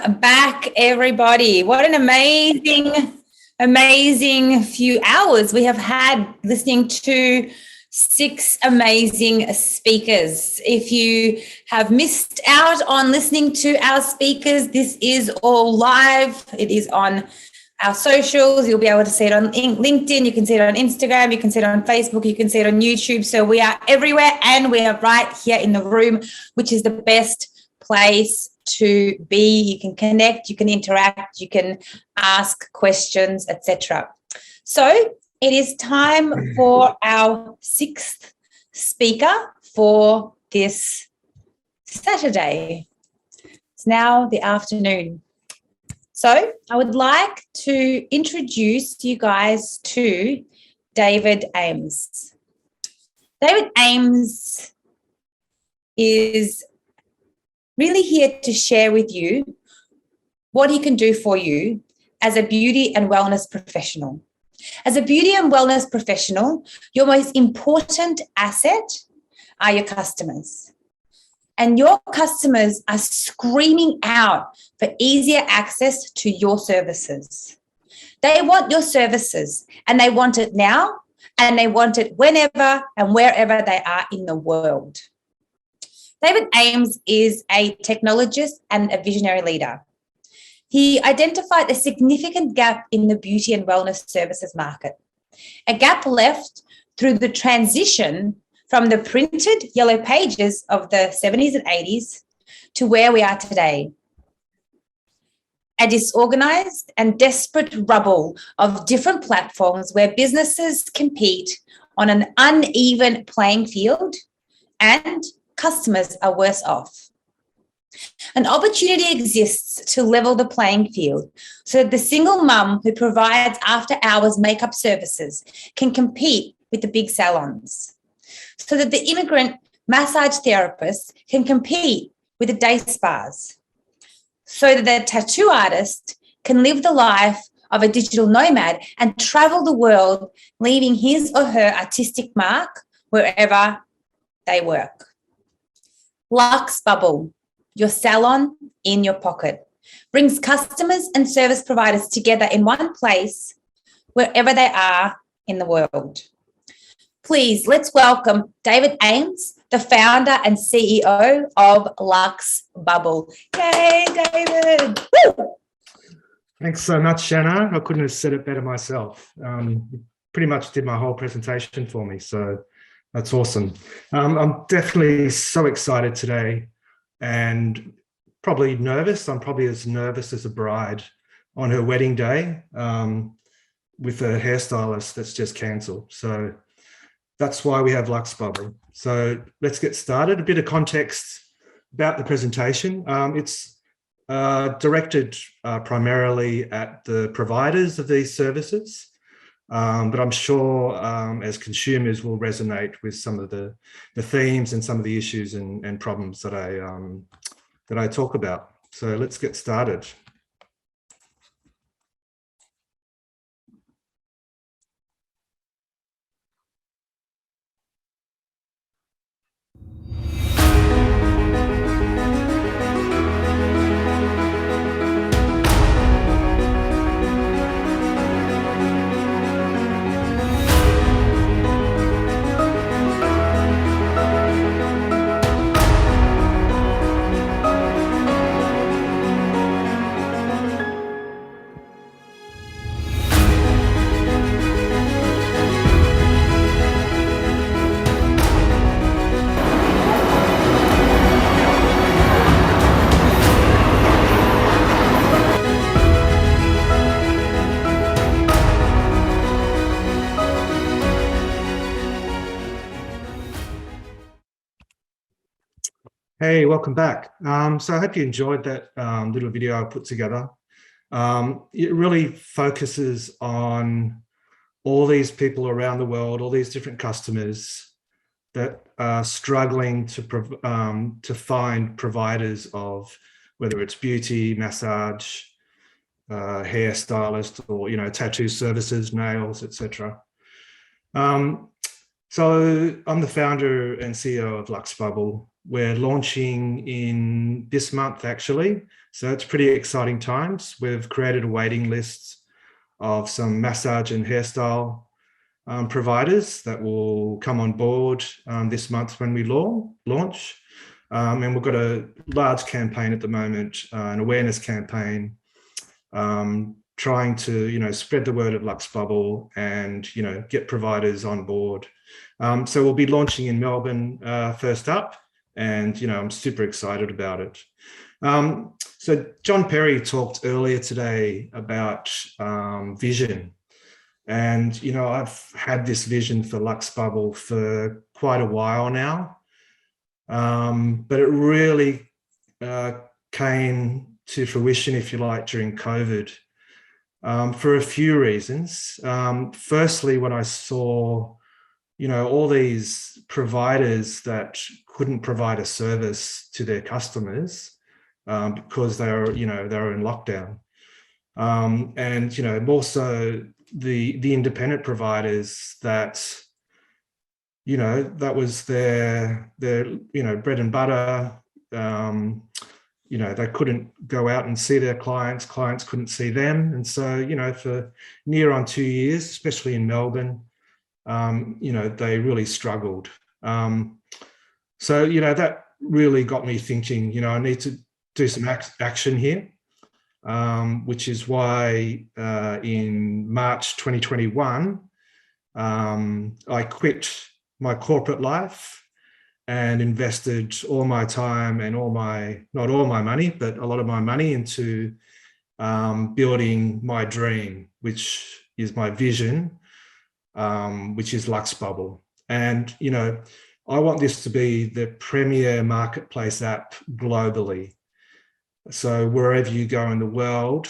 back, everybody. What an amazing few hours we have had listening to 6 amazing speakers. If you have missed out on listening to our speakers, this is all live. It is on our socials. You'll be able to see it on LinkedIn. You can see it on Instagram. You can see it on Facebook. You can see it on YouTube. So we are everywhere, and we are right here in the room, which is the best place to be. You can connect, you can interact, you can ask questions, etc. So it is time for our 6th speaker for this Saturday. It's now the afternoon. So I would like to introduce you guys to David Ames. David Ames is really here to share with you what he can do for you as a beauty and wellness professional. As a beauty and wellness professional, your most important asset are your customers. And your customers are screaming out for easier access to your services. They want your services, and they want it now, and they want it whenever and wherever they are in the world. David Ames is a technologist and a visionary leader. He identified a significant gap in the beauty and wellness services market, a gap left through the transition from the printed yellow pages of the 70s and 80s to where we are today. A disorganized and desperate rubble of different platforms where businesses compete on an uneven playing field and customers are worse off. An opportunity exists to level the playing field so that the single mum who provides after-hours makeup services can compete with the big salons, so that the immigrant massage therapist can compete with the day spas, so that the tattoo artist can live the life of a digital nomad and travel the world, leaving his or her artistic mark wherever they work. Luxbubble, your salon in your pocket, brings customers and service providers together in one place wherever they are in the world. Please, let's welcome David Ames, the founder and CEO of Luxbubble. Yay, David! Woo! Thanks so much, Shanna. I couldn't have said it better myself. You pretty much did my whole presentation for me, so that's awesome. I'm definitely so excited today and probably nervous. I'm probably as nervous as a bride on her wedding day with a hairstylist that's just cancelled. So that's why we have Luxbubble. So let's get started. A bit of context about the presentation. It's directed primarily at the providers of these services. But I'm sure as consumers will resonate with some of the themes and some of the issues and problems that I talk about. So let's get started. Hey, welcome back. So I hope you enjoyed that little video I put together. It really focuses on all these people around the world, all these different customers that are struggling to find providers of whether it's beauty, massage, hair stylist, or tattoo services, nails, etc. So I'm the founder and CEO of Luxbubble. We're launching in this month, actually, So it's pretty exciting times. We've created a waiting list of some massage and hairstyle providers that will come on board this month when we launch. And we've got a large campaign at the moment, an awareness campaign, trying to, spread the word of Luxbubble and, get providers on board. So we'll be launching in Melbourne first up, and, I'm super excited about it. So John Perry talked earlier today about vision. And, I've had this vision for Luxbubble for quite a while now. But it really came to fruition, if you like, during COVID, for a few reasons. Firstly, when I saw, all these providers that couldn't provide a service to their customers because they were in lockdown. And, more so the independent providers that, that was their bread and butter. They couldn't go out and see their clients couldn't see them. And so, for near on 2 years, especially in Melbourne, they really struggled. So, that really got me thinking, I need to do some action here, which is why in March 2021, I quit my corporate life and invested all my time and not all my money, but a lot of my money into building my dream, which is my vision, which is Luxbubble. And, I want this to be the premier marketplace app globally. So wherever you go in the world,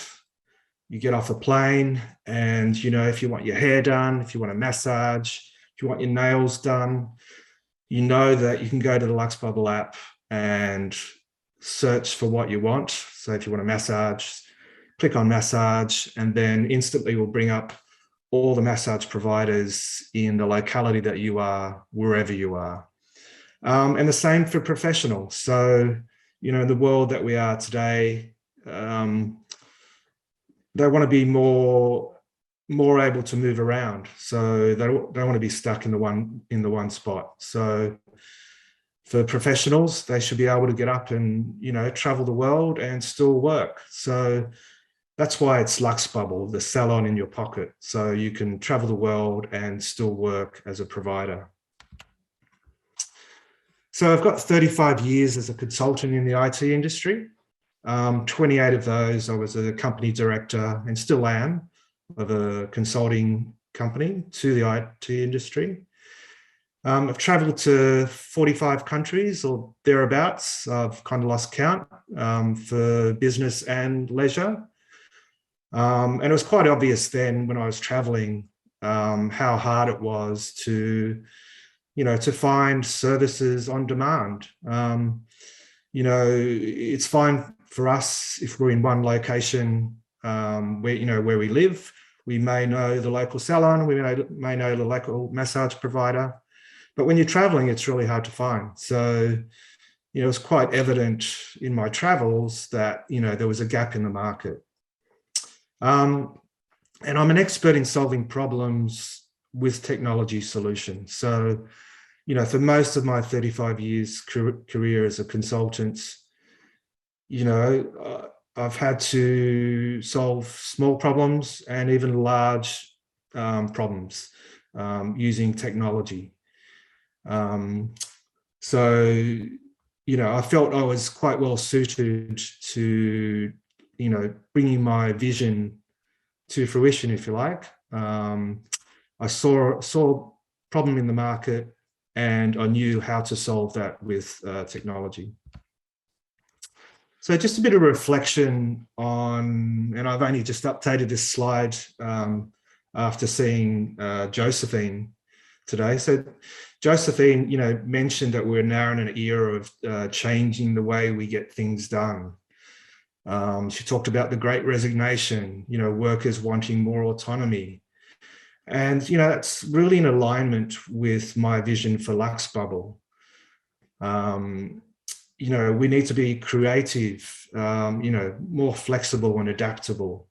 you get off a plane and, if you want your hair done, if you want a massage, if you want your nails done, that you can go to the Luxbubble app and search for what you want. So if you want a massage, click on massage, and then instantly will bring up all the massage providers in the locality that you are, wherever you are. And the same for professionals. So, in the world that we are today, they want to be more able to move around. So they don't want to be stuck in the one spot. So for professionals, they should be able to get up and, travel the world and still work. So that's why it's Luxbubble, the salon in your pocket. So you can travel the world and still work as a provider. So I've got 35 years as a consultant in the IT industry. 28 of those, I was a company director and still am of a consulting company to the IT industry. I've traveled to 45 countries or thereabouts. I've kind of lost count for business and leisure. And it was quite obvious then when I was traveling how hard it was to find services on demand. It's fine for us if we're in one location where we live. We may know the local salon, we may know the local massage provider, but when you're traveling, it's really hard to find. So, it's quite evident in my travels that, there was a gap in the market. And I'm an expert in solving problems with technology solutions. So, for most of my 35 years career as a consultant, I've had to solve small problems and even large problems using technology. So, I felt I was quite well suited to, bringing my vision to fruition, if you like. I saw a problem in the market and I knew how to solve that with technology. So just a bit of reflection on, and I've only just updated this slide after seeing Josephine today. So Josephine, mentioned that we're now in an era of changing the way we get things done. She talked about the Great Resignation, workers wanting more autonomy. And, that's really in alignment with my vision for Luxbubble. we need to be creative, more flexible and adaptable.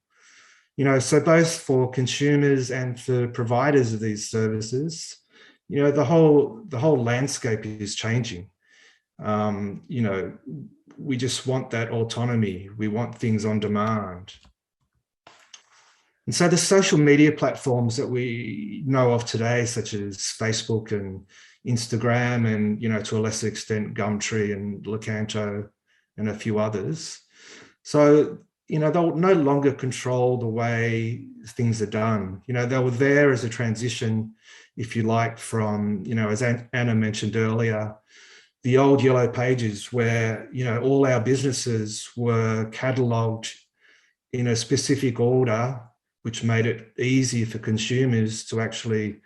So both for consumers and for providers of these services, the whole landscape is changing. We just want that autonomy. We want things on demand. And so the social media platforms that we know of today, such as Facebook and Instagram and, to a lesser extent, Gumtree and Locanto and a few others. So, they'll no longer control the way things are done. They were there as a transition, if you like, from, as Anna mentioned earlier, the old yellow pages where, all our businesses were catalogued in a specific order, which made it easy for consumers to actually,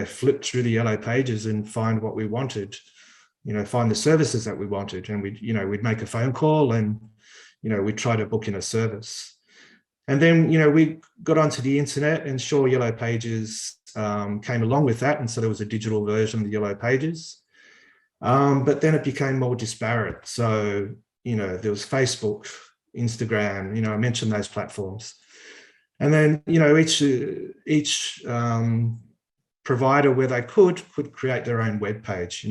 flip through the yellow pages and find what we wanted, find the services that we wanted. And we'd make a phone call and, we'd try to book in a service. And then, we got onto the internet, and sure, yellow pages came along with that. And so there was a digital version of the yellow pages. But then it became more disparate. So, there was Facebook, Instagram, I mentioned those platforms. And then, each provider, where they could create their own web page,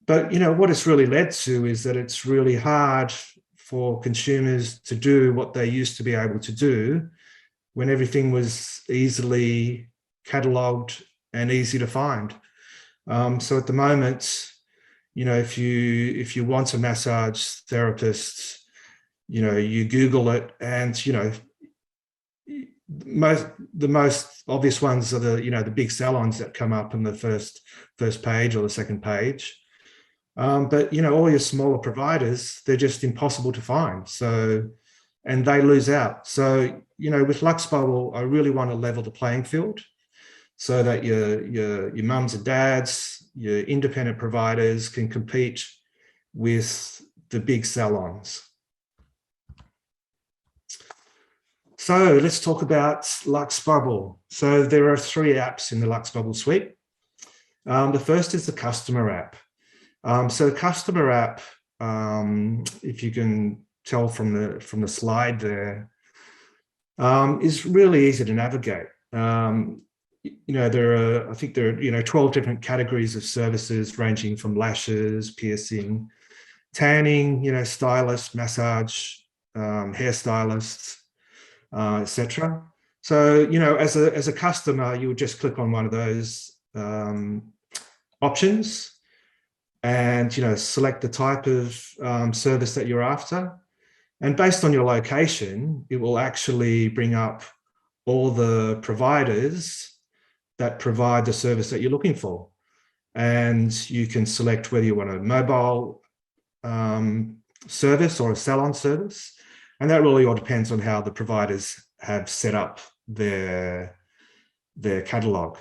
But, what it's really led to is that it's really hard for consumers to do what they used to be able to do when everything was easily catalogued and easy to find. So at the moment, if you want a massage therapist, you Google it, and, the most obvious ones are the big salons that come up in the first page or the second page. But, all your smaller providers, they're just impossible to find. So, and they lose out. So, with Luxbubble, I really want to level the playing field so that your mums and dads, your independent providers can compete with the big salons. So let's talk about Luxbubble. So there are 3 apps in the Luxbubble suite. The first is the customer app. So the customer app, if you can tell from the slide there, is really easy to navigate. There are 12 different categories of services ranging from lashes, piercing, tanning, stylist, massage, hairstylists, etc. So, as a customer, you would just click on one of those options and, select the type of service that you're after. And based on your location, it will actually bring up all the providers that provide the service that you're looking for. And you can select whether you want a mobile service or a salon service. And that really all depends on how the providers have set up their catalog.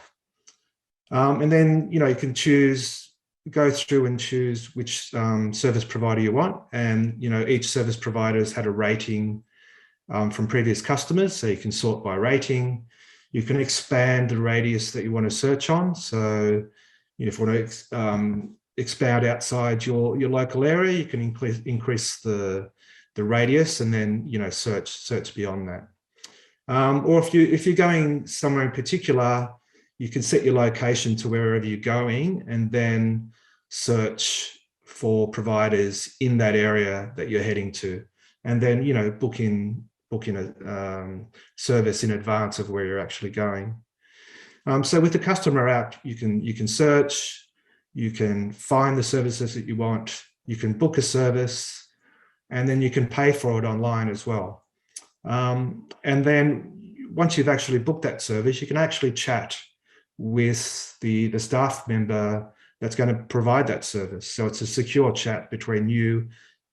And then, you can go through and choose which service provider you want. And, each service provider has had a rating from previous customers. So you can sort by rating. You can expand the radius that you want to search on. So if you want to expand outside your local area, you can increase the radius and then, search beyond that. Or if you're going somewhere in particular, you can set your location to wherever you're going and then search for providers in that area that you're heading to, and then, book in a service in advance of where you're actually going. So with the customer app, you can search, you can find the services that you want, you can book a service, and then you can pay for it online as well. And then once you've actually booked that service, you can actually chat with the staff member that's going to provide that service. So it's a secure chat between you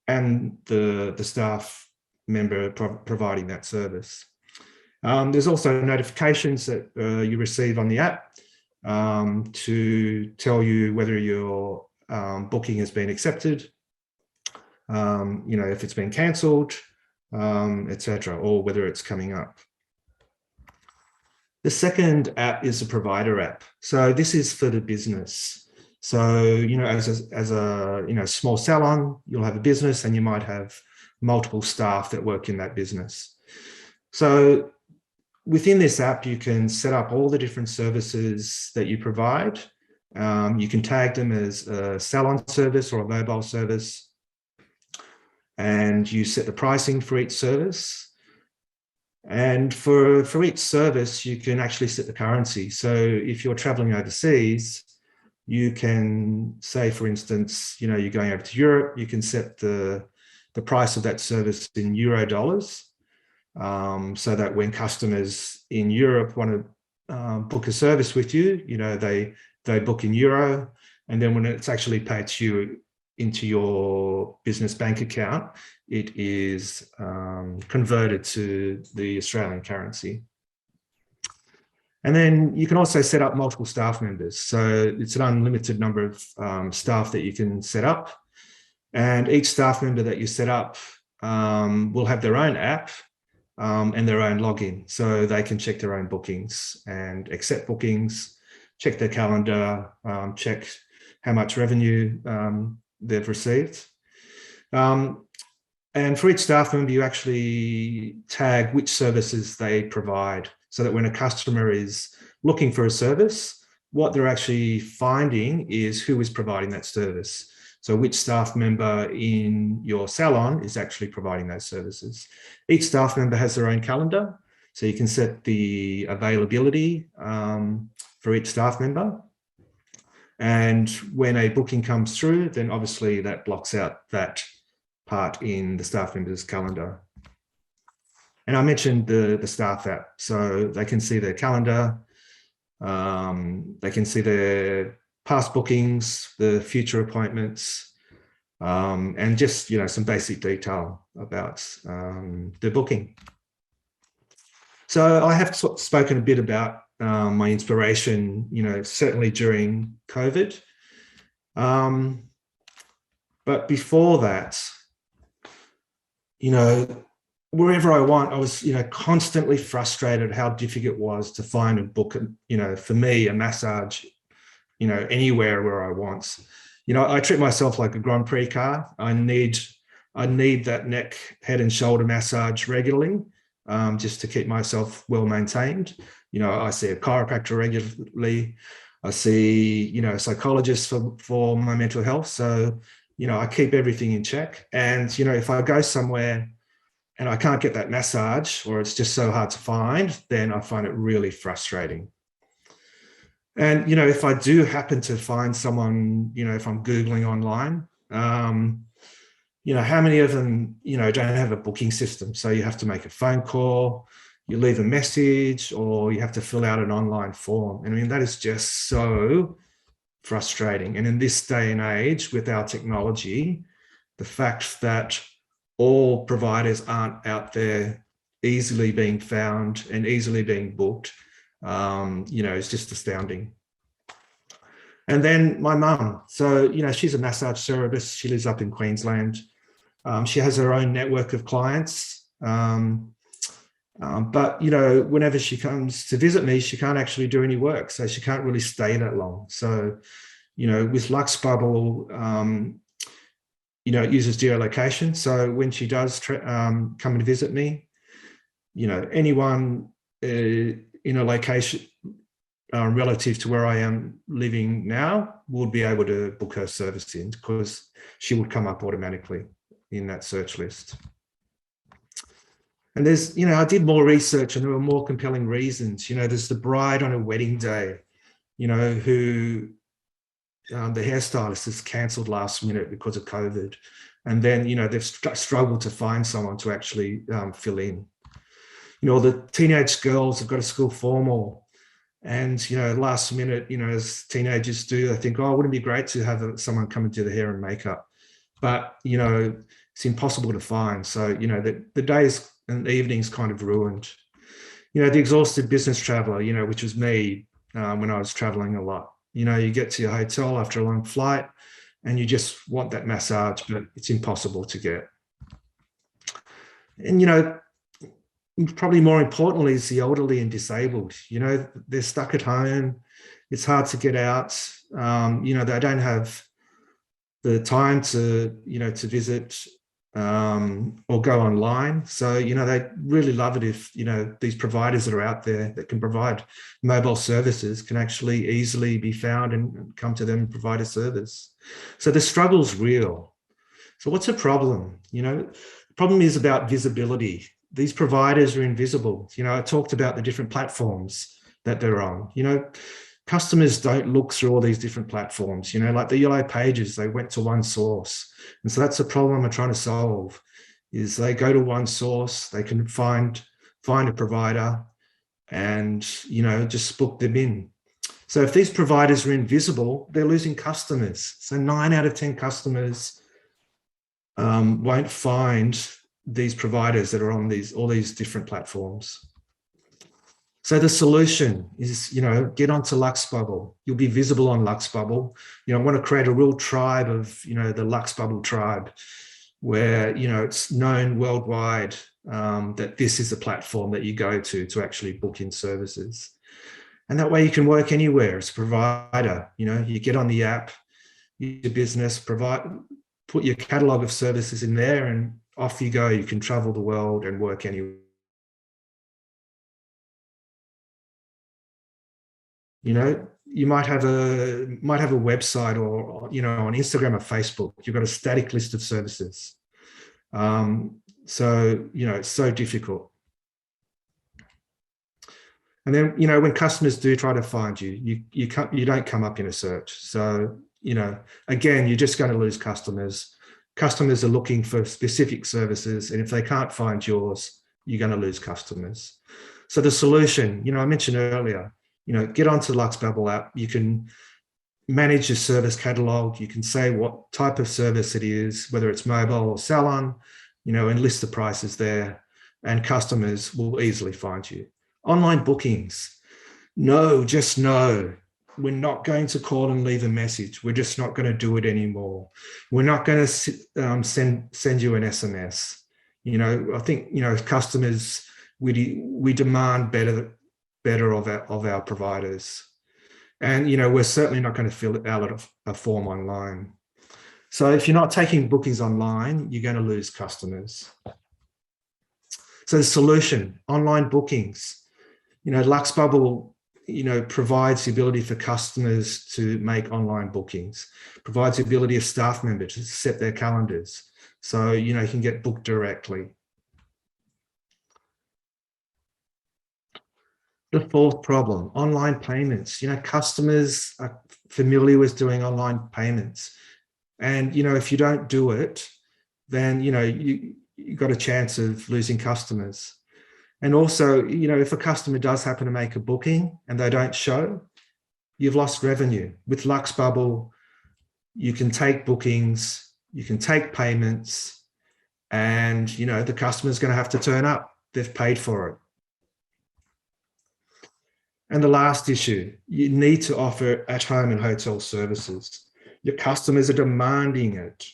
and the staff member providing that service. There's also notifications that you receive on the app to tell you whether your booking has been accepted, if it's been cancelled, etc., or whether it's coming up. The second app is a provider app. So this is for the business. So, as a small salon, you'll have a business and you might have multiple staff that work in that business. So within this app, you can set up all the different services that you provide. You can tag them as a salon service or a mobile service, and you set the pricing for each service. And for each service, you can actually set the currency. So if you're traveling overseas, you can say, for instance, you're going over to Europe, you can set the price of that service in euro dollars, so that when customers in Europe want to book a service with you, they book in euro, and then when it's actually paid to you into your business bank account, it is converted to the Australian currency. And then you can also set up multiple staff members. So it's an unlimited number of staff that you can set up. And each staff member that you set up will have their own app and their own login. So they can check their own bookings and accept bookings, check their calendar, check how much revenue they've received. And for each staff member, you actually tag which services they provide, so that when a customer is looking for a service, what they're actually finding is who is providing that service. So which staff member in your salon is actually providing those services. Each staff member has their own calendar, so you can set the availability for each staff member. And when a booking comes through, then obviously that blocks out that part in the staff member's calendar. And I mentioned the staff app, so they can see their calendar, they can see their past bookings, the future appointments, and just some basic detail about the booking. So I have spoken a bit about my inspiration, certainly during COVID. But before that, wherever I went, I was, constantly frustrated how difficult it was to find and book, for me, a massage, anywhere where I want. I treat myself like a Grand Prix car. I need that neck, head and shoulder massage regularly, just to keep myself well maintained. I see a chiropractor regularly. I see, a psychologist for my mental health. So, I keep everything in check. And, if I go somewhere and I can't get that massage, or it's just so hard to find, then I find it really frustrating. And, if I do happen to find someone, if I'm Googling online, how many of them, don't have a booking system? So you have to make a phone call, you leave a message, or you have to fill out an online form. And that is just so frustrating. And in this day and age, with our technology, the fact that all providers aren't out there easily being found and easily being booked, is just astounding. And then my mum, so, she's a massage therapist. She lives up in Queensland. She has her own network of clients. But, whenever she comes to visit me, she can't actually do any work. So she can't really stay that long. So, with Luxbubble, it uses geolocation. So when she does come and visit me, anyone in a location relative to where I am living now would be able to book her service in, because she would come up automatically in that search list. And there's, I did more research and there were more compelling reasons. There's the bride on a wedding day, who the hairstylist is cancelled last minute because of COVID. And then, they've struggled to find someone to actually fill in. The teenage girls have got a school formal, and, last minute, as teenagers do, they think, oh, wouldn't it be great to have someone come and do the hair and makeup? But, it's impossible to find. So, the days and evenings kind of ruined. The exhausted business traveler, which was me when I was traveling a lot. You get to your hotel after a long flight and you just want that massage, but it's impossible to get. And, probably more importantly is the elderly and disabled. They're stuck at home. It's hard to get out. They don't have the time to, to visit or go online. So, they really love it if, these providers that are out there that can provide mobile services can actually easily be found and come to them and provide a service. So the struggle's real. So what's the problem? The problem is about visibility. These providers are invisible. I talked about the different platforms that they're on. Customers don't look through all these different platforms, like the yellow pages, they went to one source. And so that's the problem I'm trying to solve, is they go to one source, they can find a provider and, just book them in. So if these providers are invisible, they're losing customers. So 9 out of 10 customers won't find these providers that are on all these different platforms. So the solution is, get onto Luxbubble. You'll be visible on Luxbubble. I want to create a real tribe of, the Luxbubble tribe where, it's known worldwide that this is a platform that you go to actually book in services. And that way you can work anywhere as a provider. You get on the app, your business, put your catalog of services in there and off you go. You can travel the world and work anywhere. You might have a website or, on Instagram or Facebook, you've got a static list of services. So, it's so difficult. And then, when customers do try to find you, you don't come up in a search. So, again, you're just going to lose customers. Customers are looking for specific services. And if they can't find yours, you're going to lose customers. So the solution, I mentioned earlier, get onto the Luxbubble app. You can manage your service catalog. You can say what type of service it is, whether it's mobile or salon, and list the prices there, and customers will easily find you. Online bookings. No, just no. We're not going to call and leave a message. We're just not going to do it anymore. We're not going to send you an SMS. I think, customers, we demand better of our providers. And, we're certainly not going to fill out a form online. So if you're not taking bookings online, you're going to lose customers. So the solution, online bookings. Luxbubble, provides the ability for customers to make online bookings, provides the ability of staff members to set their calendars. So, you can get booked directly. The fourth problem, online payments. Customers are familiar with doing online payments. And, if you don't do it, then, you've got a chance of losing customers. And also, if a customer does happen to make a booking and they don't show, you've lost revenue. With Luxbubble, you can take bookings, you can take payments, and, the customer's going to have to turn up. They've paid for it. And the last issue, you need to offer at-home and hotel services. Your customers are demanding it.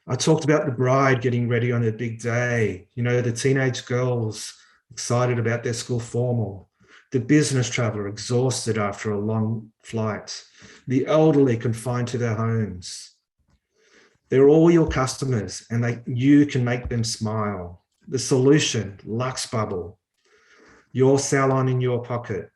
I talked about the bride getting ready on her big day, the teenage girls excited about their school formal, the business traveler exhausted after a long flight, the elderly confined to their homes. They're all your customers and you can make them smile. The solution, Luxbubble, your salon in your pocket.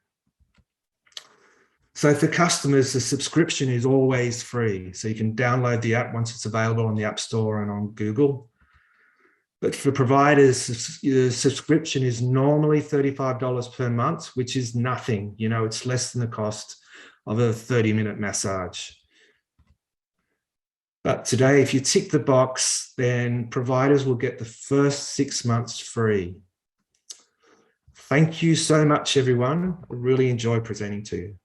So for customers, the subscription is always free. So you can download the app once it's available on the App Store and on Google. But for providers, the subscription is normally $35 per month, which is nothing. It's less than the cost of a 30-minute massage. But today, if you tick the box, then providers will get the first 6 months free. Thank you so much, everyone. I really enjoy presenting to you.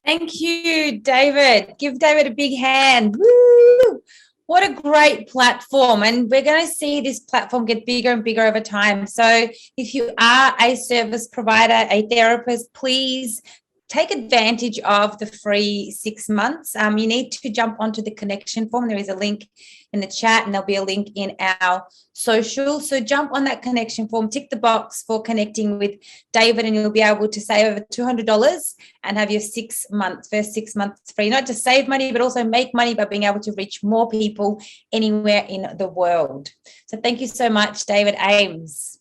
Thank you, David. Give David a big hand. Woo! What a great platform. And we're going to see this platform get bigger and bigger over time. So if you are a service provider, a therapist, please take advantage of the free 6 months. You need to jump onto the connection form. There is a link in the chat and there'll be a link in our social. So jump on that connection form, tick the box for connecting with David, and you'll be able to save over $200 and have your first 6 months free. Not just save money, but also make money by being able to reach more people anywhere in the world. So thank you so much, David Ames.